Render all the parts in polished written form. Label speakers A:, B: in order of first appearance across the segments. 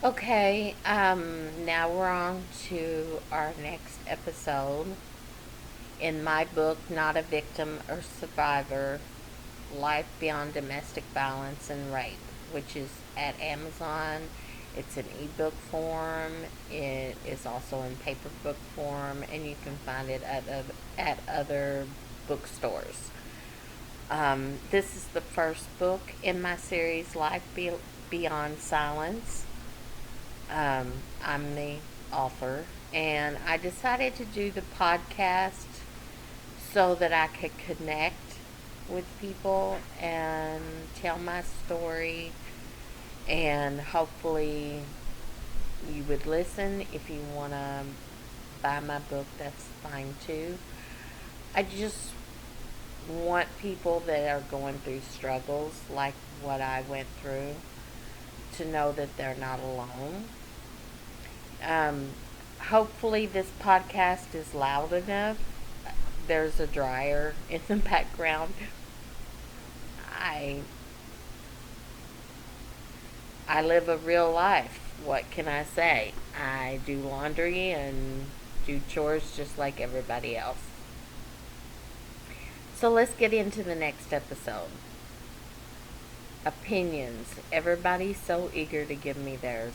A: Okay, now we're on to our next episode. In my book, Not a Victim or Survivor, Life Beyond Domestic Violence and Rape, which is at Amazon. It's in ebook form. It is also in paper book form, and you can find it at other bookstores. This is the first book in my series, Beyond Silence. I'm the author, and I decided to do the podcast so that I could connect with people and tell my story, and hopefully you would listen. If you want to buy my book, that's fine too. I just want people that are going through struggles like what I went through to know that they're not alone. Um, Hopefully, this podcast is loud enough. There's a dryer in the background. I I live a real life. What can I say? I do laundry and do chores just like everybody else. So let's get into the next episode. Opinions. Everybody's so eager to give me theirs,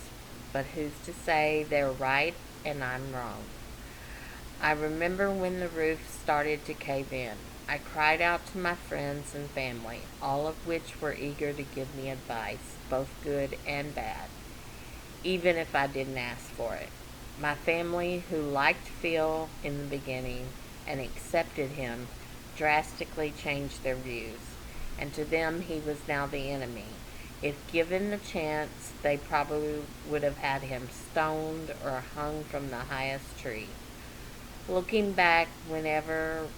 A: but who's to say they're right and I'm wrong? I remember when the roof started to cave in. I cried out to my friends and family, all of which were eager to give me advice, both good and bad, even if I didn't ask for it. My family, who liked Phil in the beginning and accepted him, drastically changed their views, and to them he was now the enemy. If given the chance, they probably would have had him stoned or hung from the highest tree. Looking back, whenever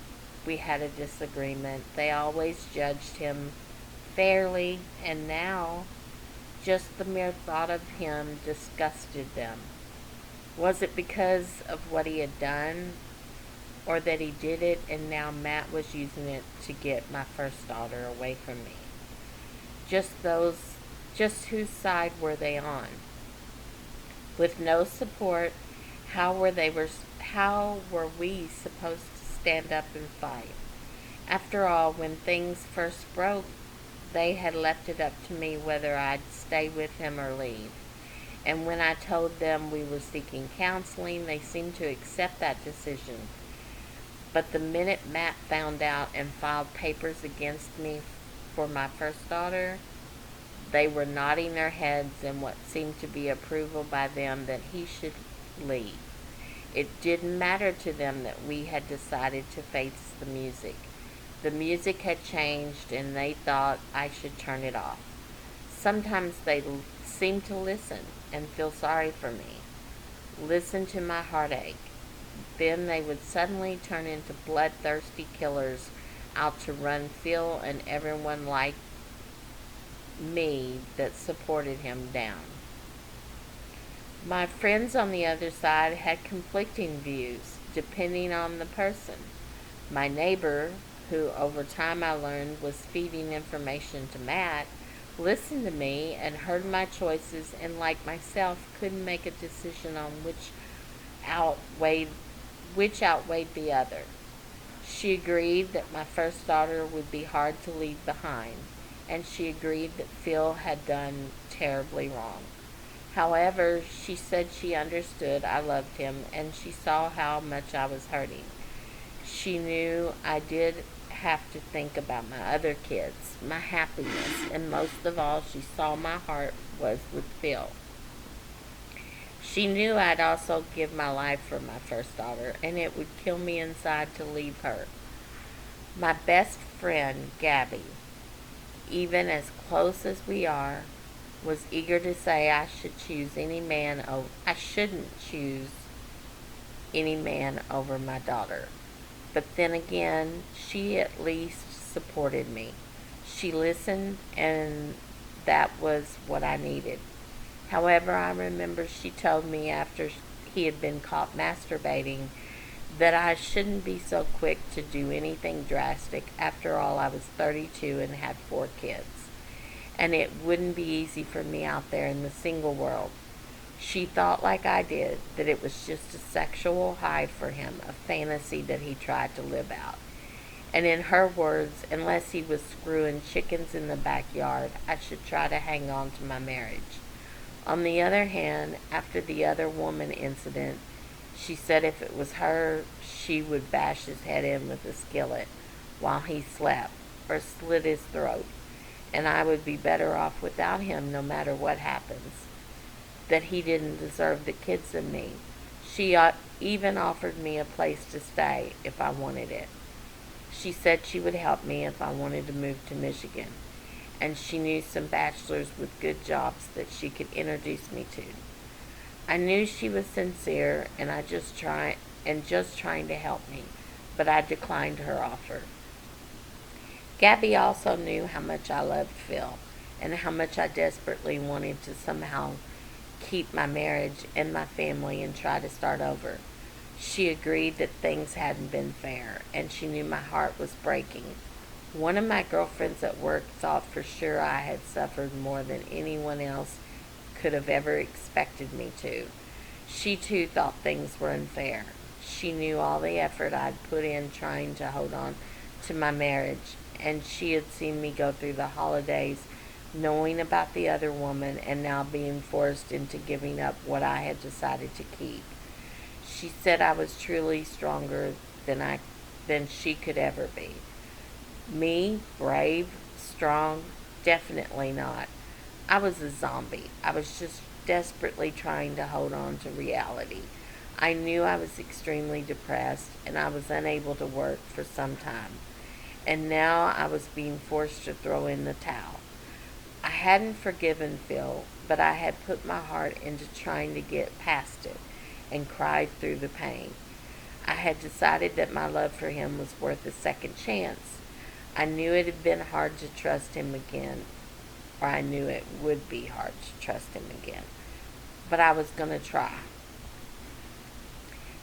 A: we had a disagreement, they always judged him fairly, and now just the mere thought of him disgusted them. Was it because of what he had done, or that he did it and now Matt was using it to get my first daughter away from me? Just whose side were they on? With no support, how were they were how were we supposed to stand up and fight? After all, when things first broke, they had left it up to me whether I'd stay with him or leave. And when I told them we were seeking counseling, they seemed to accept that decision. But the minute Matt found out and filed papers against me for my first daughter, they were nodding their heads in what seemed to be approval by them that he should leave. It didn't matter to them that we had decided to face the music. The music had changed, and they thought I should turn it off. Sometimes they seemed to listen and feel sorry for me, listen to my heartache. Then they would suddenly turn into bloodthirsty killers out to run Phil and everyone like me that supported him down. My friends on the other side had conflicting views, depending on the person. My neighbor, who over time I learned was feeding information to Matt, listened to me and heard my choices, and like myself couldn't make a decision on outweighed which outweighed the other. She agreed that my first daughter would be hard to leave behind, and she agreed that Phil had done terribly wrong. However, she said she understood I loved him, and she saw how much I was hurting. She knew I did have to think about my other kids, my happiness, and most of all, she saw my heart was with Phil. She knew I'd also give my life for my first daughter, and it would kill me inside to leave her. My best friend, Gabby, even as close as we are, was eager to say I shouldn't choose any man over my daughter. But then again, she at least supported me. She listened, and that was what I needed. However, I remember she told me after he had been caught masturbating that I shouldn't be so quick to do anything drastic. After all, I was 32 and had 4 kids. And it wouldn't be easy for me out there in the single world. She thought, like I did, that it was just a sexual high for him, a fantasy that he tried to live out. And in her words, unless he was screwing chickens in the backyard, I should try to hang on to my marriage. On the other hand, after the other woman incident, she said if it was her, she would bash his head in with a skillet while he slept, or slit his throat, and I would be better off without him no matter what happens. That he didn't deserve the kids and me. She even offered me a place to stay if I wanted it. She said she would help me if I wanted to move to Michigan, and she knew some bachelors with good jobs that she could introduce me to. I knew she was sincere and just trying to help me, but I declined her offer. Gabby also knew how much I loved Phil and how much I desperately wanted to somehow keep my marriage and my family and try to start over. She agreed that things hadn't been fair, and she knew my heart was breaking. One of my girlfriends at work thought for sure I had suffered more than anyone else could have ever expected me to. She too thought things were unfair. She knew all the effort I'd put in trying to hold on to my marriage, and she had seen me go through the holidays knowing about the other woman and now being forced into giving up what I had decided to keep. She said I was truly stronger than she could ever be. Me, brave, strong, definitely not. I was a zombie. I was just desperately trying to hold on to reality. I knew I was extremely depressed and I was unable to work for some time. And now I was being forced to throw in the towel. I hadn't forgiven Phil, but I had put my heart into trying to get past it and cried through the pain. I had decided that my love for him was worth a second chance. I knew it had been hard to trust him again, or I knew it would be hard to trust him again, but I was going to try.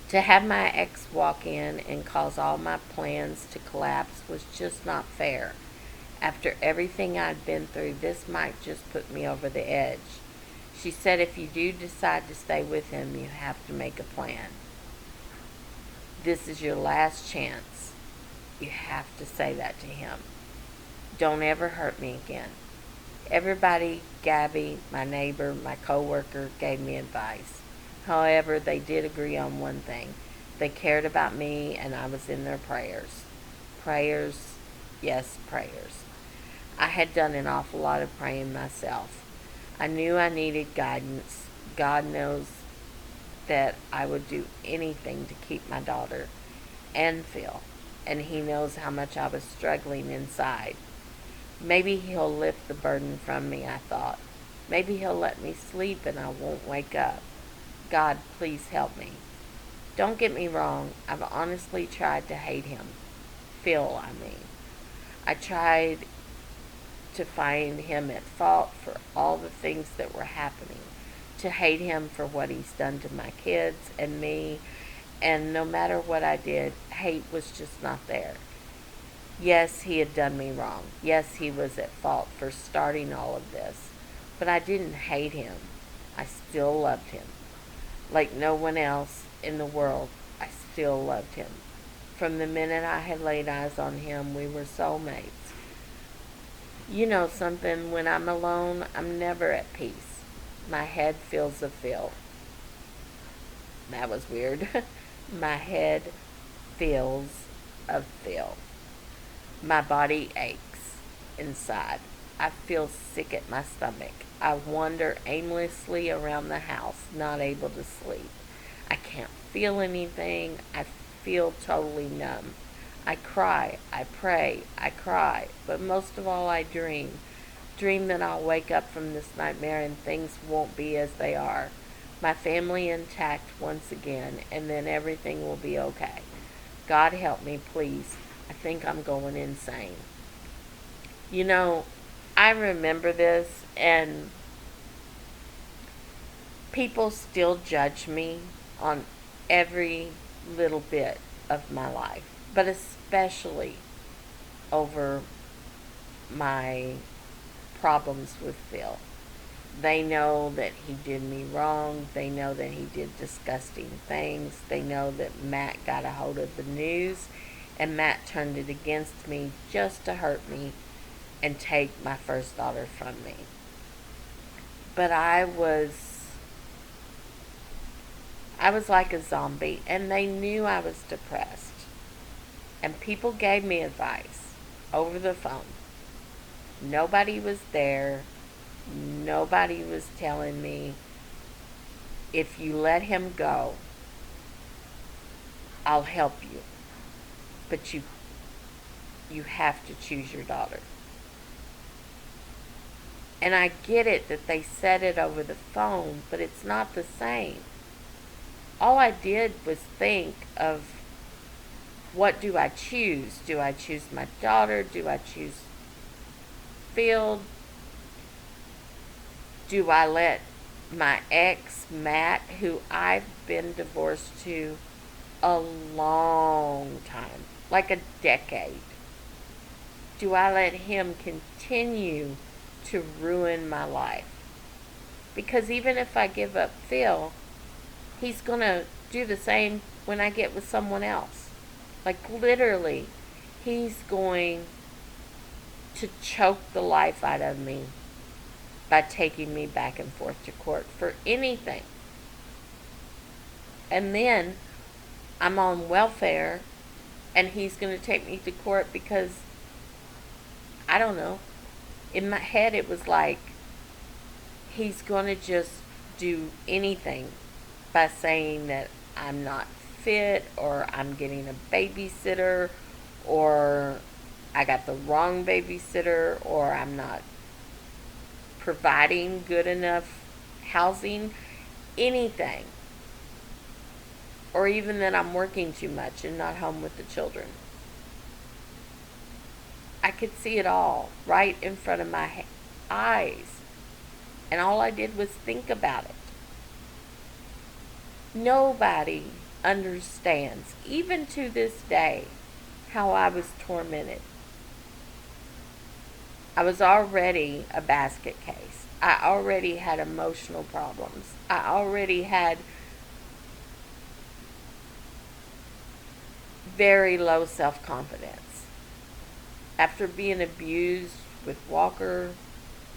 A: To have my ex walk in and cause all my plans to collapse was just not fair. After everything I'd been through, this might just put me over the edge. She said if you do decide to stay with him, you have to make a plan. This is your last chance. You have to say that to him. Don't ever hurt me again. Everybody, Gabby, my neighbor, my coworker, gave me advice. However, they did agree on one thing. They cared about me and I was in their prayers. Prayers, yes, prayers. I had done an awful lot of praying myself. I knew I needed guidance. God knows that I would do anything to keep my daughter and Phil, and He knows how much I was struggling inside. Maybe He'll lift the burden from me, I thought. Maybe He'll let me sleep and I won't wake up. God, please help me. Don't get me wrong, I've honestly tried to hate him. Phil, I mean. I tried to find him at fault for all the things that were happening, to hate him for what he's done to my kids and me, and no matter what I did, hate was just not there. Yes, he had done me wrong. Yes, he was at fault for starting all of this, but I didn't hate him. I still loved him. Like no one else in the world, I still loved him. From the minute I had laid eyes on him, we were soulmates. You know something, when I'm alone, I'm never at peace. My head feels a fill. That was weird. My head feels a fill. My body aches inside. I feel sick at my stomach. I wander aimlessly around the house, not able to sleep. I can't feel anything. I feel totally numb. I cry, I pray, I cry, but most of all I dream. Dream that I'll wake up from this nightmare and things won't be as they are. My family intact once again, and then everything will be okay. God help me, please. I think I'm going insane. You know, I remember this, and people still judge me on every little bit of my life, but especially over my problems with Phil. They know that he did me wrong. They know that he did disgusting things. They know that Matt got a hold of the news and Matt turned it against me just to hurt me and take my first daughter from me. But I was like a zombie, and they knew I was depressed. And people gave me advice over the phone. Nobody was there. Nobody was telling me, if you let him go, I'll help you. But you have to choose your daughter. And I get it that they said it over the phone, but it's not the same. All I did was think of, what do I choose? Do I choose my daughter? Do I choose Phil? Do I let my ex, Matt, who I've been divorced to a long time, like a decade, do I let him continue to ruin my life? Because even if I give up Phil, he's going to do the same when I get with someone else. Like, literally, he's going to choke the life out of me by taking me back and forth to court for anything. And then I'm on welfare, and he's going to take me to court because, I don't know, in my head it was like, he's going to just do anything by saying that I'm not fit, or I'm getting a babysitter, or I got the wrong babysitter, or I'm not providing good enough housing, anything. Or even that I'm working too much and not home with the children. I could see it all right in front of my eyes. And all I did was think about it. Nobody understands, even to this day, how I was tormented. I was already a basket case. I already had emotional problems. I already had very low self-confidence. After being abused with Walker,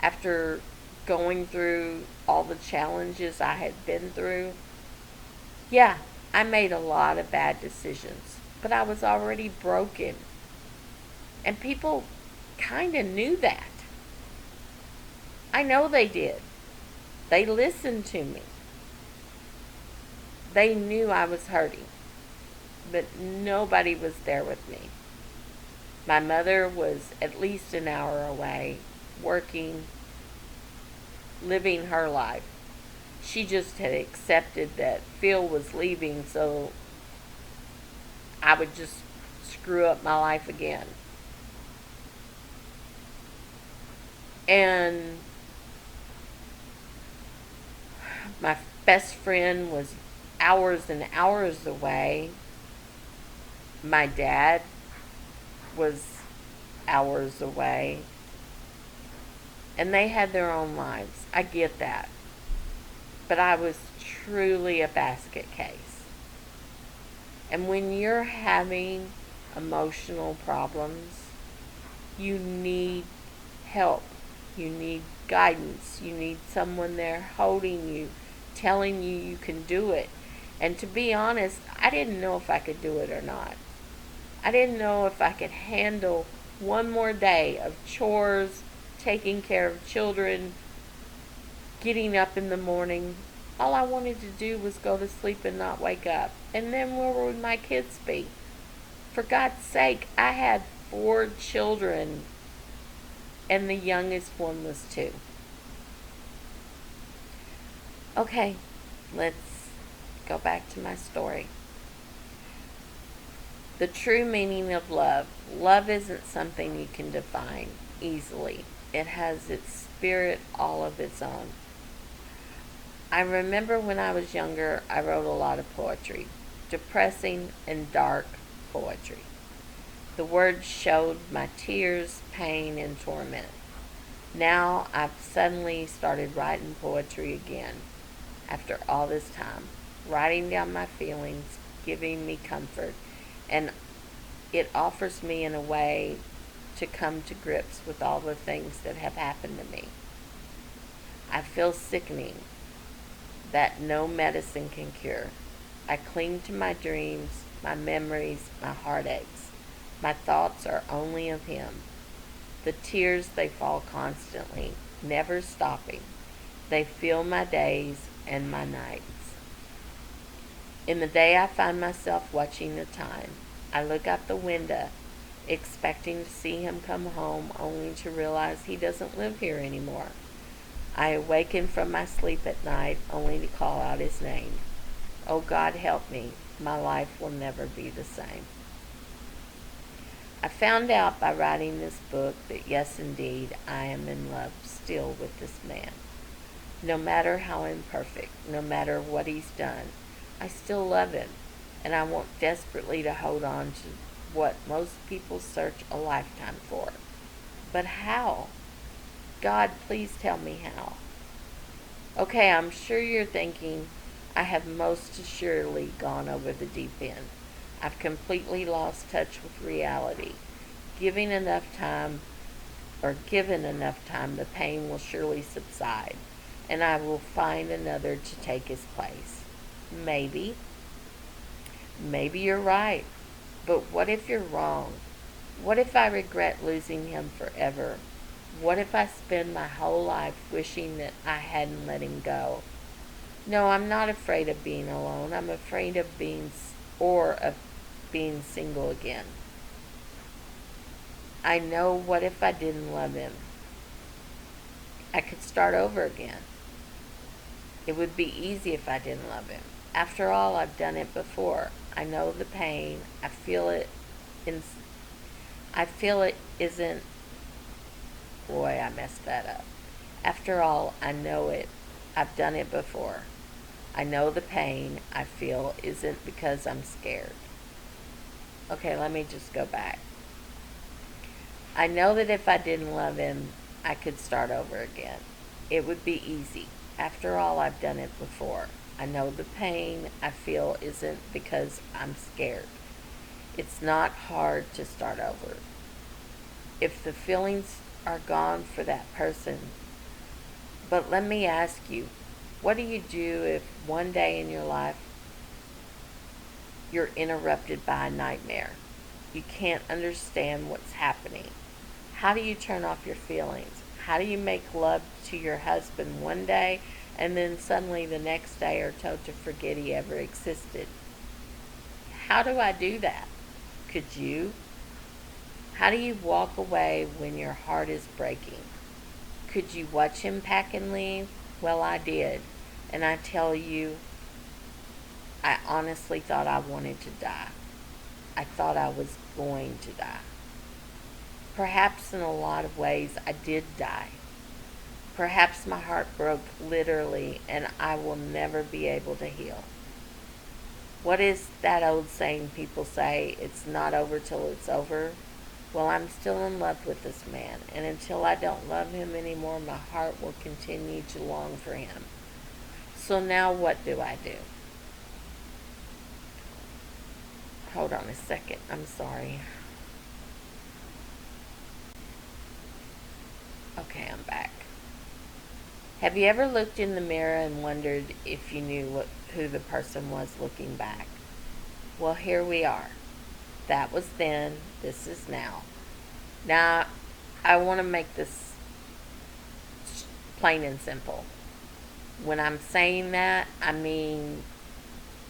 A: after going through all the challenges I had been through, yeah, I made a lot of bad decisions, but I was already broken. And people kind of knew that. I know they did. They listened to me. They knew I was hurting, but nobody was there with me. My mother was at least an hour away, working, living her life. She just had accepted that Phil was leaving, so I would just screw up my life again. And my best friend was hours and hours away. My dad was hours away. And they had their own lives. I get that. But I was truly a basket case. And when you're having emotional problems, you need help. You need guidance. You need someone there holding you, telling you you can do it. And to be honest, I didn't know if I could do it or not. I didn't know if I could handle one more day of chores, taking care of children, getting up in the morning. All I wanted to do was go to sleep and not wake up. And then where would my kids be? For God's sake, I had 4 children, and the youngest one was 2. Okay, let's go back to my story. The true meaning of love. Love isn't something you can define easily. It has its spirit all of its own. I remember when I was younger, I wrote a lot of poetry. Depressing and dark poetry. The words showed my tears, pain, and torment. Now I've suddenly started writing poetry again after all this time, writing down my feelings, giving me comfort, and it offers me in a way to come to grips with all the things that have happened to me. I feel sickening that no medicine can cure. I cling to my dreams, my memories, my heartaches. My thoughts are only of him. The tears, they fall constantly, never stopping. They fill my days and my nights. In the day, I find myself watching the time. I look out the window, expecting to see him come home, only to realize he doesn't live here anymore. I awaken from my sleep at night, only to call out his name. Oh God, help me. My life will never be the same. I found out by writing this book that yes, indeed, I am in love still with this man. No matter how imperfect, no matter what he's done, I still love him, and I want desperately to hold on to what most people search a lifetime for. But how? God, please tell me how. Okay, I'm sure you're thinking I have most assuredly gone over the deep end. I've completely lost touch with reality. Giving enough time, or given enough time, the pain will surely subside, and I will find another to take his place. Maybe. Maybe you're right. But what if you're wrong? What if I regret losing him forever? What if I spend my whole life wishing that I hadn't let him go? No, I'm not afraid of being alone. I'm afraid of being single again. I know, what if I didn't love him? I could start over again. It would be easy if I didn't love him. After all, I've done it before. I know the pain. In I feel it isn't. Boy, I messed that up. After all, I know it. I've done it before. I know the pain I feel isn't because I'm scared. Okay, let me just go back. I know that if I didn't love him, I could start over again. It would be easy. After all, I've done it before. I know the pain I feel isn't because I'm scared. It's not hard to start over. If the feelings are gone for that person. But let me ask you, what do you do if one day in your life you're interrupted by a nightmare? You can't understand what's happening. How do you turn off your feelings? How do you make love to your husband one day and then suddenly the next day are told to forget he ever existed? How do I do that? Could you? How do you walk away when your heart is breaking? Could you watch him pack and leave? Well, I did. And I tell you, I honestly thought I wanted to die. I thought I was going to die. Perhaps in a lot of ways I did die. Perhaps my heart broke literally and I will never be able to heal. What is that old saying people say, it's not over till it's over? Well, I'm still in love with this man, and until I don't love him anymore, my heart will continue to long for him. So now what do I do? Hold on a second. I'm sorry. Okay, I'm back. Have you ever looked in the mirror and wondered if you knew who the person was looking back? Well, here we are. That was then, this is now. Now, I want to make this plain and simple. When I'm saying that, I mean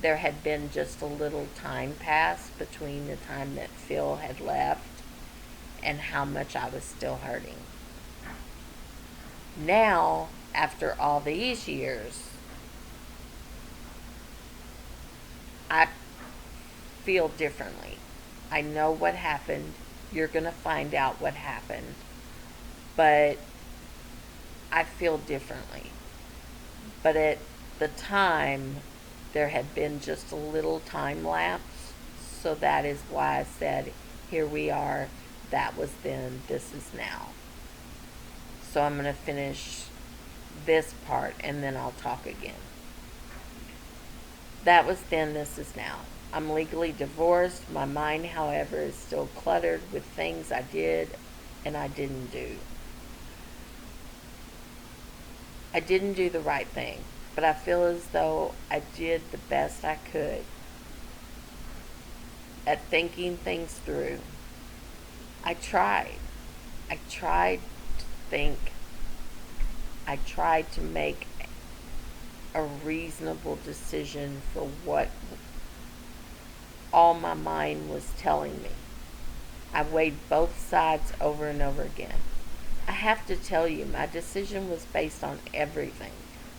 A: there had been just a little time passed between the time that Phil had left and how much I was still hurting. Now, after all these years, I feel differently. I know what happened. You're going to find out what happened. But I feel differently. But at the time, there had been just a little time lapse. So that is why I said, here we are. That was then. This is now. So I'm going to finish this part and then I'll talk again. That was then, this is now. I'm legally divorced. My mind, however, is still cluttered with things I did and I didn't do. I didn't do the right thing, but I feel as though I did the best I could at thinking things through. I tried. I tried to think. I tried to make a reasonable decision for what all my mind was telling me. I weighed both sides over and over again. I have to tell you, my decision was based on everything.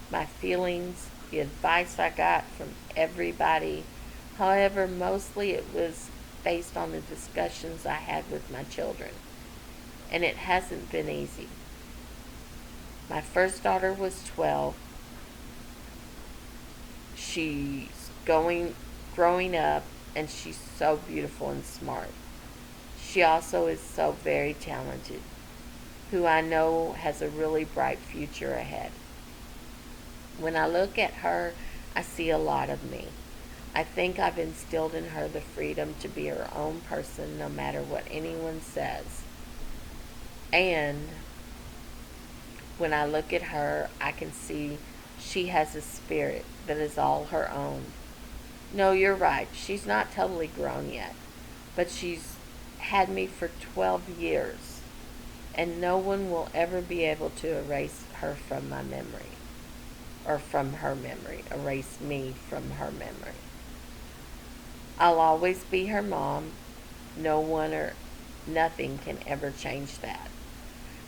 A: My feelings, the advice I got from everybody. However, mostly it was based on the discussions I had with my children. And it hasn't been easy. My first daughter was 12. She's growing up, and she's so beautiful and smart. She also is so very talented, who I know has a really bright future ahead. When I look at her, I see a lot of me. I think I've instilled in her the freedom to be her own person no matter what anyone says. And when I look at her, I can see she has a spirit that is all her own. No, you're right. She's not totally grown yet, but she's had me for 12 years, and no one will ever be able to erase her from my memory, or from her memory, erase me from her memory. I'll always be her mom. No one or nothing can ever change that.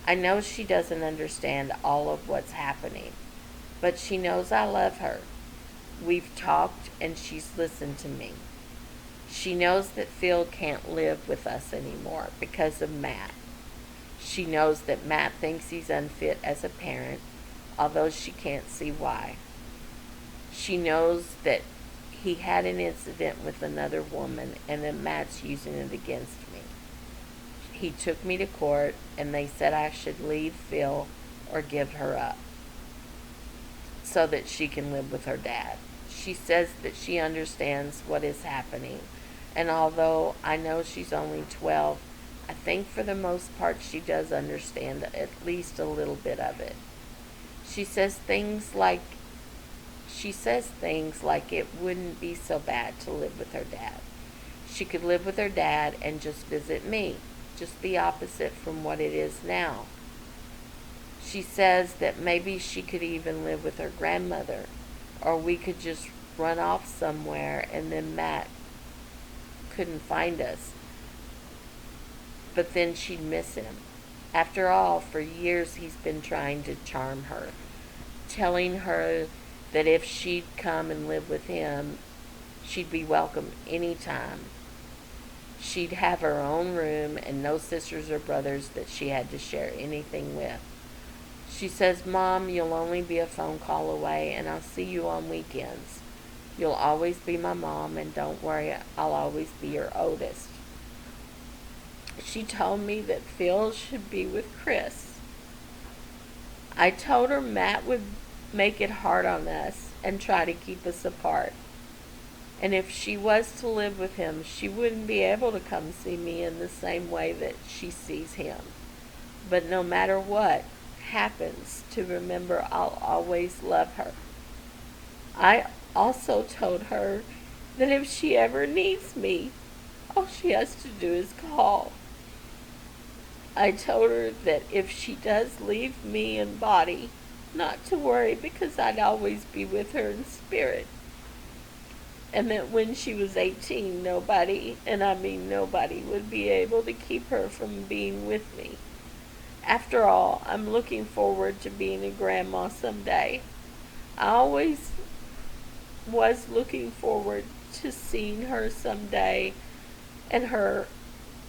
A: I know she doesn't understand all of what's happening, but she knows I love her. We've talked and she's listened to me. She knows that Phil can't live with us anymore because of Matt. She knows that Matt thinks he's unfit as a parent, although she can't see why. She knows that he had an incident with another woman and that Matt's using it against me. He took me to court and they said I should leave Phil or give her up so that she can live with her dad. She says that she understands what is happening, and although I know she's only 12, I think for the most part she does understand at least a little bit of it. She says things like it wouldn't be so bad to live with her dad. She could live with her dad and just visit me, just the opposite from what it is now. She says that maybe she could even live with her grandmother, or we could just run off somewhere and then Matt couldn't find us. But then she'd miss him. After all, for years he's been trying to charm her, telling her that if she'd come and live with him, she'd be welcome any time. She'd have her own room and no sisters or brothers that she had to share anything with. She says, Mom, you'll only be a phone call away and I'll see you on weekends. You'll always be my mom, and don't worry, I'll always be your oldest. She told me that Phil should be with Chris. I told her Matt would make it hard on us and try to keep us apart. And if she was to live with him, she wouldn't be able to come see me in the same way that she sees him. But no matter what happens, to remember I'll always love her. I also told her that if she ever needs me, all she has to do is call. I told her that if she does leave me in body, not to worry because I'd always be with her in spirit. And that when she was 18, nobody, and I mean nobody, would be able to keep her from being with me. After all, I'm looking forward to being a grandma someday. I always was looking forward to seeing her someday, and her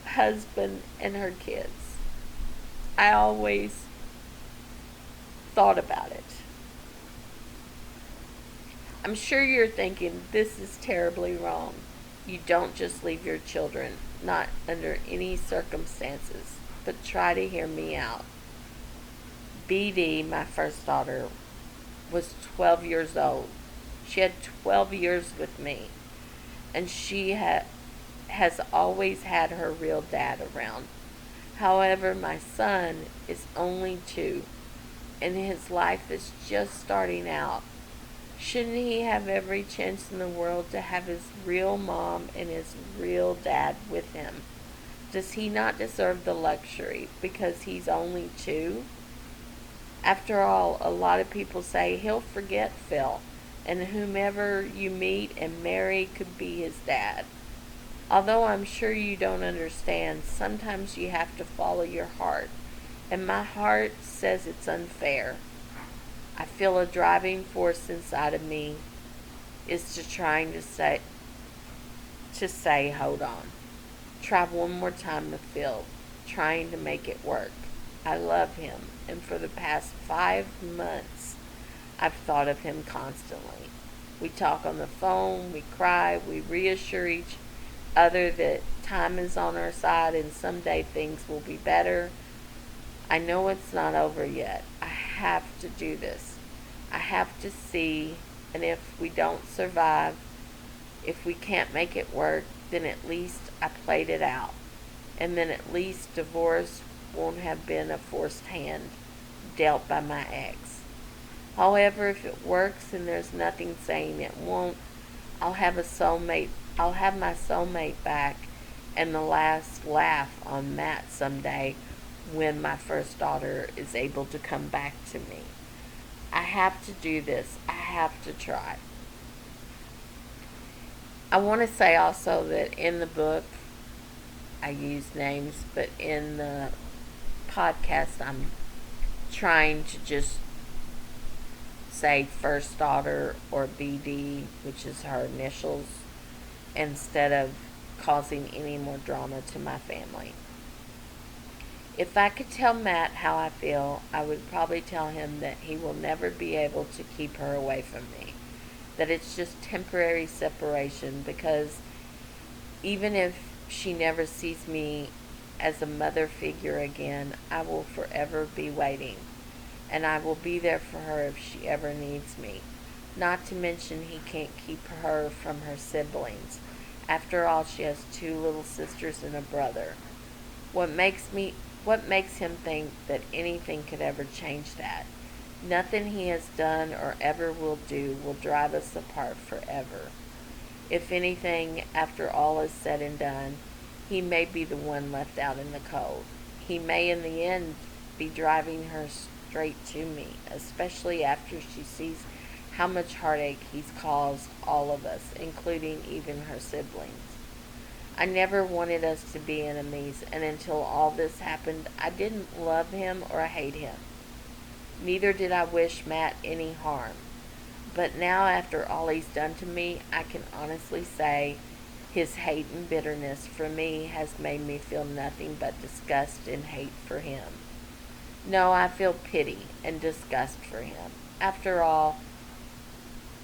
A: husband and her kids. I always thought about it. I'm sure you're thinking, this is terribly wrong. You don't just leave your children, not under any circumstances, but try to hear me out. BD, my first daughter, was 12 years old. She had 12 years with me, and has always had her real dad around. However, my son is only 2, and his life is just starting out. Shouldn't he have every chance in the world to have his real mom and his real dad with him? Does he not deserve the luxury because he's only 2? After all, a lot of people say he'll forget Phil, and whomever you meet and marry could be his dad. Although I'm sure you don't understand, sometimes you have to follow your heart, and my heart says it's unfair. I feel a driving force inside of me is to say, hold on. Try one more time with Phil, trying to make it work. I love him, and for the past 5 months, I've thought of him constantly. We talk on the phone, we cry, we reassure each other that time is on our side and someday things will be better. I know it's not over yet. I have to do this. I have to see, and if we don't survive, if we can't make it work, then at least I played it out. And then at least divorce won't have been a forced hand dealt by my ex. However, if it works and there's nothing saying it won't, I'll have my soulmate back and the last laugh on Matt someday when my first daughter is able to come back to me. I have to do this. I have to try. I want to say also that in the book, I use names, but in the podcast, I'm trying to just say first daughter or BD, which is her initials, instead of causing any more drama to my family. If I could tell Matt how I feel, I would probably tell him that he will never be able to keep her away from me. That it's just temporary separation, because even if she never sees me as a mother figure again, I will forever be waiting. And I will be there for her if she ever needs me. Not to mention he can't keep her from her siblings. After all, she has 2 little sisters and a brother. What makes him think that anything could ever change that? Nothing he has done or ever will do will drive us apart forever. If anything, after all is said and done, he may be the one left out in the cold. He may in the end be driving her straight to me, especially after she sees how much heartache he's caused all of us, including even her siblings. I never wanted us to be enemies, and until all this happened, I didn't love him or hate him. Neither did I wish Matt any harm. But now, after all he's done to me, I can honestly say his hate and bitterness for me has made me feel nothing but disgust and hate for him. No, I feel pity and disgust for him. After all,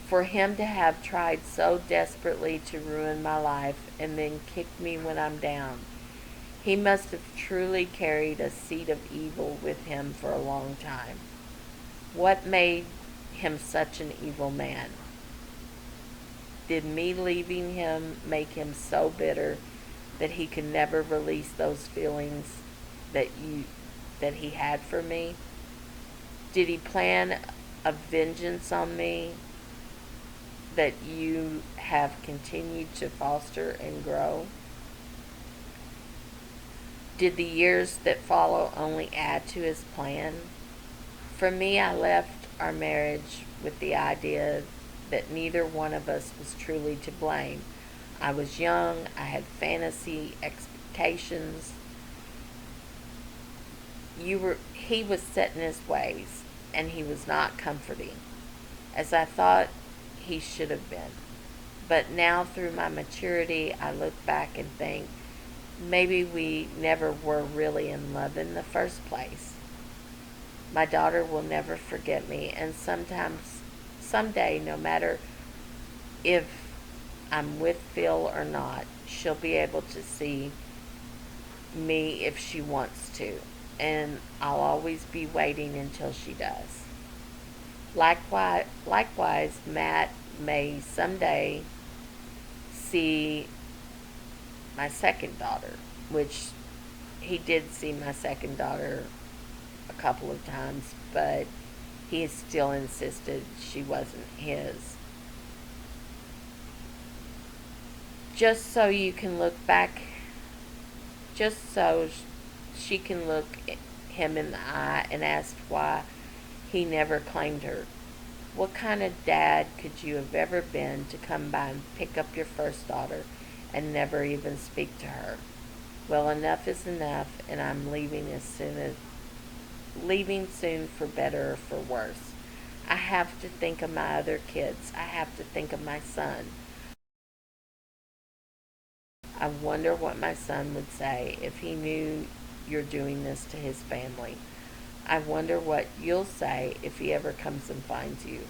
A: for him to have tried so desperately to ruin my life and then kick me when I'm down, he must have truly carried a seed of evil with him for a long time. What made him such an evil man? Did me leaving him make him so bitter that he could never release those feelings that he had for me? Did he plan a vengeance on me that you have continued to foster and grow? Did the years that follow only add to his plan? For me, I left our marriage with the idea that neither one of us was truly to blame. I was young, I had fantasy expectations. He was set in his ways, and he was not comforting, as I thought he should have been. But now, through my maturity, I look back and think, maybe we never were really in love in the first place. My daughter will never forget me, and someday, no matter if I'm with Phil or not, she'll be able to see me if she wants to. and I'll always be waiting until she does. Likewise, Matt may someday see my second daughter, which he did see my second daughter a couple of times, but he still insisted she wasn't his. Just so you can look back, just so she can look him in the eye and ask why he never claimed her. What kind of dad could you have ever been to come by and pick up your first daughter and never even speak to her? Well, enough is enough, and I'm leaving soon for better or for worse. I have to think of my other kids. I have to think of my son. I wonder what my son would say if he knew you're doing this to his family. I wonder what you'll say if he ever comes and finds you.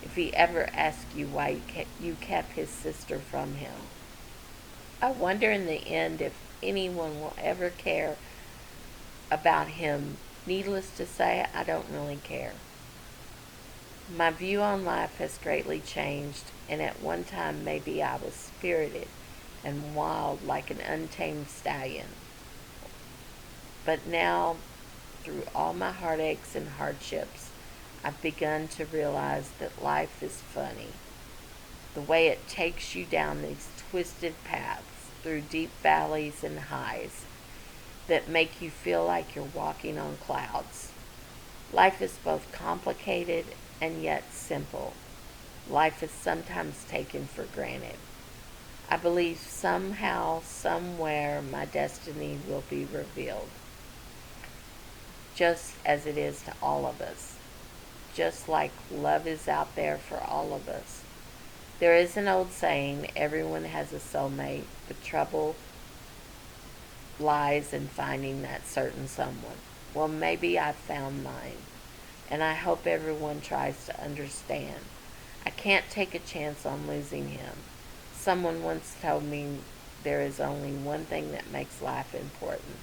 A: If he ever asks you why you kept his sister from him. I wonder in the end if anyone will ever care about him. Needless to say, I don't really care. My view on life has greatly changed, and at one time maybe I was spirited and wild like an untamed stallion. But now, through all my heartaches and hardships, I've begun to realize that life is funny. The way it takes you down these twisted paths through deep valleys and highs that make you feel like you're walking on clouds. Life is both complicated and yet simple. Life is sometimes taken for granted. I believe somehow, somewhere, my destiny will be revealed, just as it is to all of us. Just like love is out there for all of us. There is an old saying, everyone has a soulmate, but trouble lies in finding that certain someone. Well, maybe I've found mine, and I hope everyone tries to understand. I can't take a chance on losing him. Someone once told me there is only one thing that makes life important.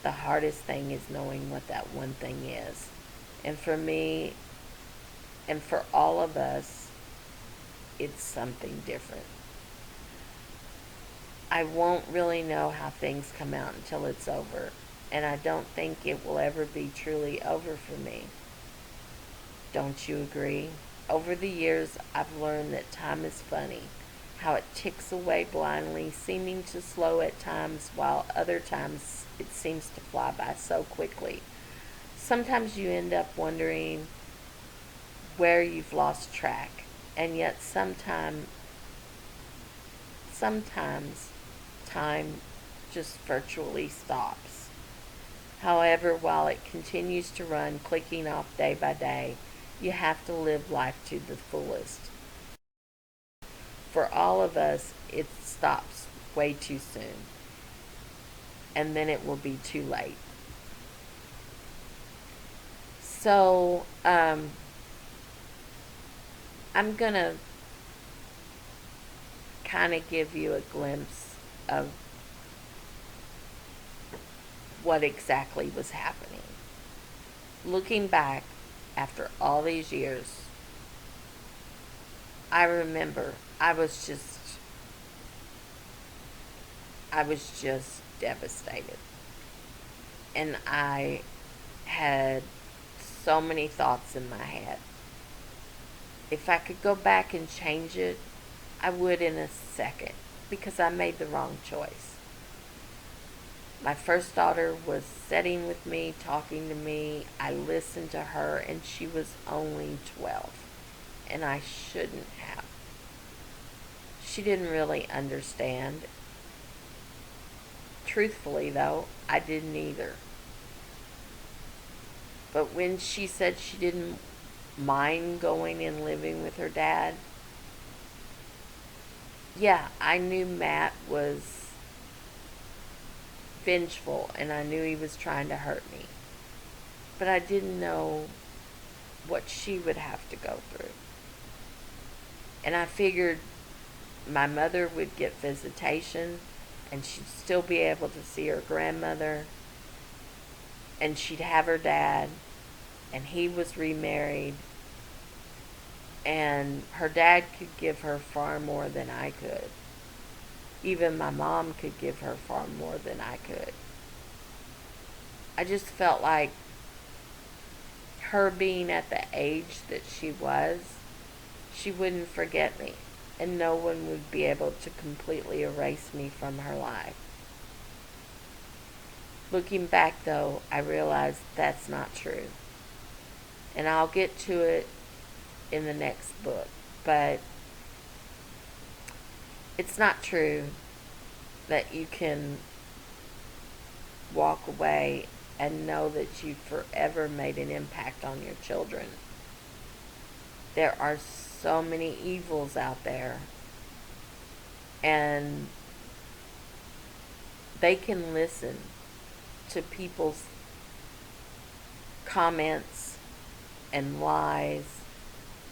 A: The hardest thing is knowing what that one thing is. And for me, and for all of us, it's something different. I won't really know how things come out until it's over, and I don't think it will ever be truly over for me. Don't you agree? Over the years, I've learned that time is funny, how it ticks away blindly, seeming to slow at times, while other times it seems to fly by so quickly. Sometimes you end up wondering where you've lost track, and yet sometimes time just virtually stops. However, while it continues to run, clicking off day by day, you have to live life to the fullest. For all of us, it stops way too soon, and then it will be too late. So, I'm going to kind of give you a glimpse of what exactly was happening. Looking back after all these years, I remember I was just devastated. And I had so many thoughts in my head. If I could go back and change it, I would in a second, because I made the wrong choice. My first daughter was sitting with me, talking to me. I listened to her, and she was only 12, and I shouldn't have. She didn't really understand. Truthfully, though, I didn't either. But when she said she didn't mind going and living with her dad, yeah, I knew Matt was vengeful, and I knew he was trying to hurt me. But I didn't know what she would have to go through. And I figured my mother would get visitation, and she'd still be able to see her grandmother. and she'd have her dad, and he was remarried, and her dad could give her far more than I could. Even my mom could give her far more than I could. I just felt like her being at the age that she was, she wouldn't forget me, and no one would be able to completely erase me from her life. Looking back, though, I realized that's not true. And I'll get to it in the next book. But it's not true that you can walk away and know that you forever made an impact on your children. There are so many evils out there, and they can listen to people's comments and lies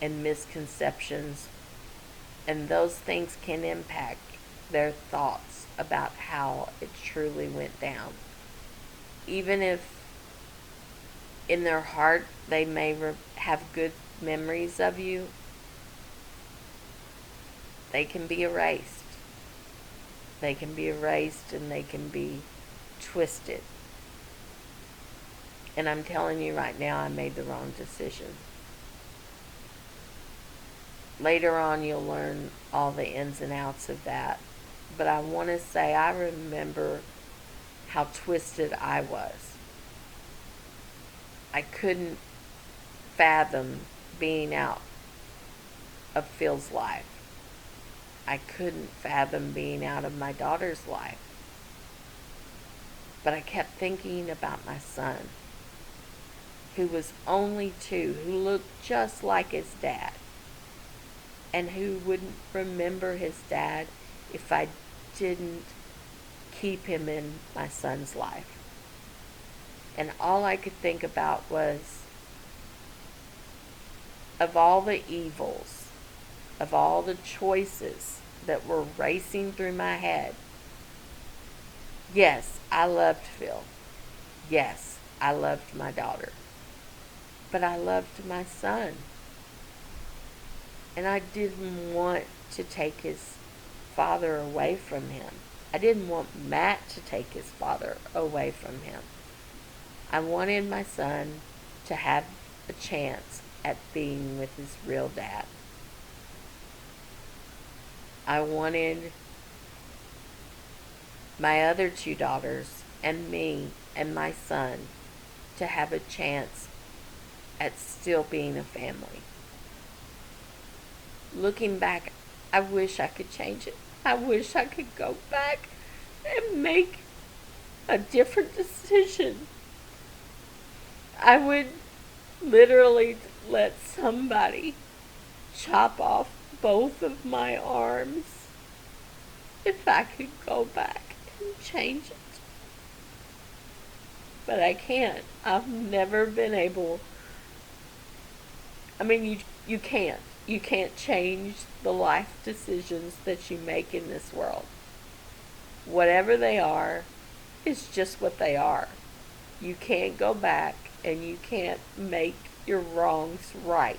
A: and misconceptions, and those things can impact their thoughts about how it truly went down. Even if in their heart they may have good memories of you, they can be erased. They can be erased and they can be twisted. And I'm telling you right now, I made the wrong decision. Later on, you'll learn all the ins and outs of that. But I want to say I remember how twisted I was. I couldn't fathom being out of Phil's life. I couldn't fathom being out of my daughter's life. But I kept thinking about my son, who was only 2, who looked just like his dad, and who wouldn't remember his dad if I didn't keep him in my son's life. And all I could think about was, of all the evils, of all the choices that were racing through my head, yes, I loved Phil. Yes, I loved my daughter. But I loved my son. And I didn't want to take his father away from him. I didn't want Matt to take his father away from him. I wanted my son to have a chance at being with his real dad. I wanted my other 2 daughters and me and my son to have a chance at still being a family. Looking back, I wish I could change it. I wish I could go back and make a different decision. I would literally let somebody chop off both of my arms if I could go back and change it. But I can't. I've never been able. I mean, you can't. You can't change the life decisions that you make in this world. Whatever they are, it's just what they are. You can't go back and you can't make your wrongs right.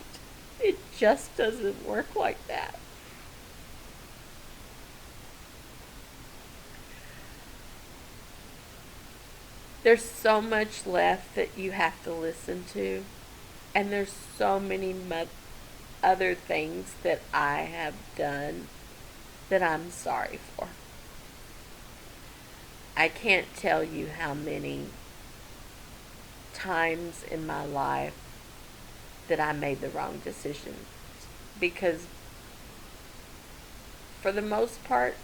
A: It just doesn't work like that. There's so much left that you have to listen to, and there's so many other things that I have done that I'm sorry for. I can't tell you how many times in my life that I made the wrong decision, because for the most part,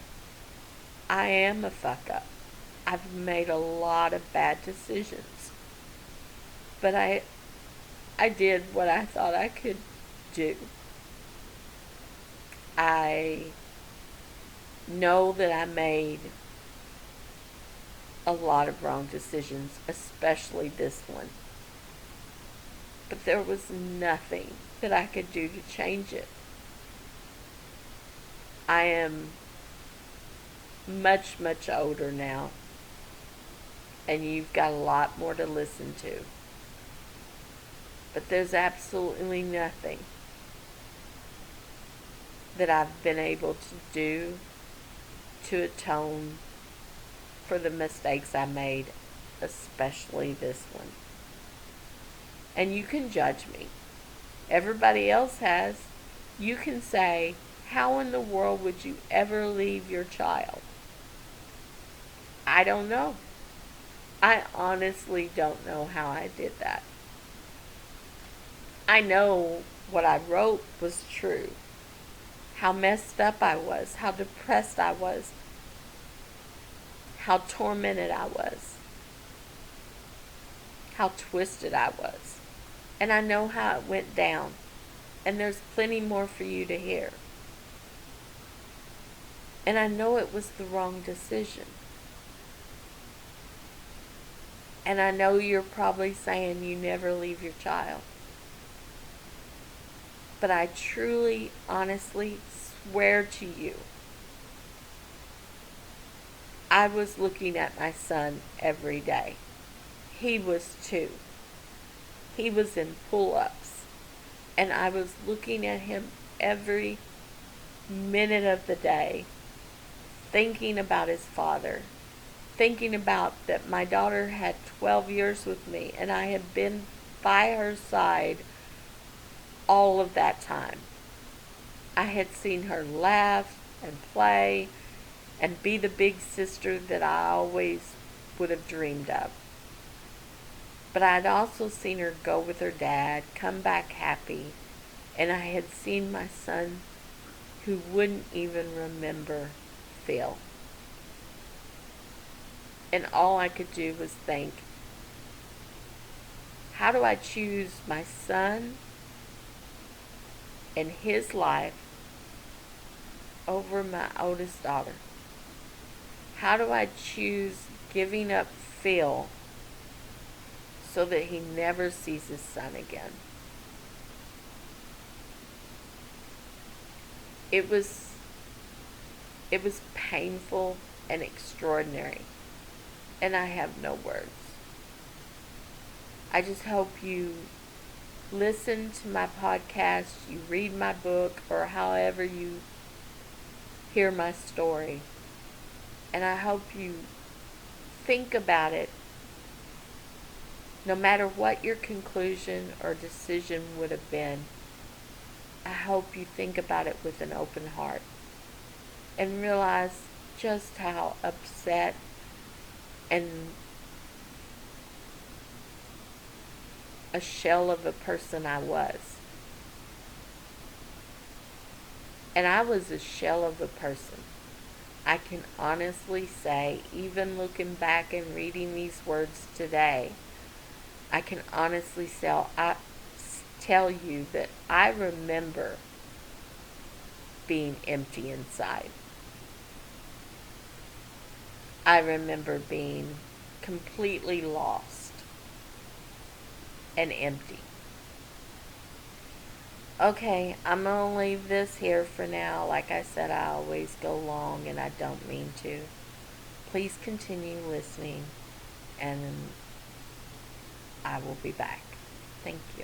A: I am a fuck up. I've made a lot of bad decisions, but I did what I thought I could do. I know that I made a lot of wrong decisions, especially this one. But there was nothing that I could do to change it. I am much, much older now. and you've got a lot more to listen to. But there's absolutely nothing that I've been able to do to atone for the mistakes I made, especially this one. And you can judge me. Everybody else has. You can say, how in the world would you ever leave your child? I don't know. I honestly don't know how I did that. I know what I wrote was true. How messed up I was, how depressed I was, how tormented I was, how twisted I was. And I know how it went down. And there's plenty more for you to hear. And I know it was the wrong decision. And I know you're probably saying you never leave your child. But I truly, honestly swear to you, I was looking at my son every day. He was 2. He was in pull-ups. And I was looking at him every minute of the day, thinking about his father, thinking about that my daughter had 12 years with me, and I had been by her side all of that time. I had seen her laugh and play and be the big sister that I always would have dreamed of. But I had also seen her go with her dad, come back happy, and I had seen my son who wouldn't even remember Phil. And all I could do was think, how do I choose my son and his life over my oldest daughter? How do I choose giving up Phil so that he never sees his son again? It was painful and extraordinary, and I have no words. I just hope you listen to my podcast, you read my book, or however you hear my story. And I hope you think about it, no matter what your conclusion or decision would have been. I hope you think about it with an open heart and realize just how upset and a shell of a person I was. And I was a shell of a person. I can honestly say, even looking back and reading these words today, I can honestly tell you that I remember being empty inside. I remember being completely lost and empty. Okay, I'm going to leave this here for now. Like I said, I always go long and I don't mean to. Please continue listening and I will be back. Thank you.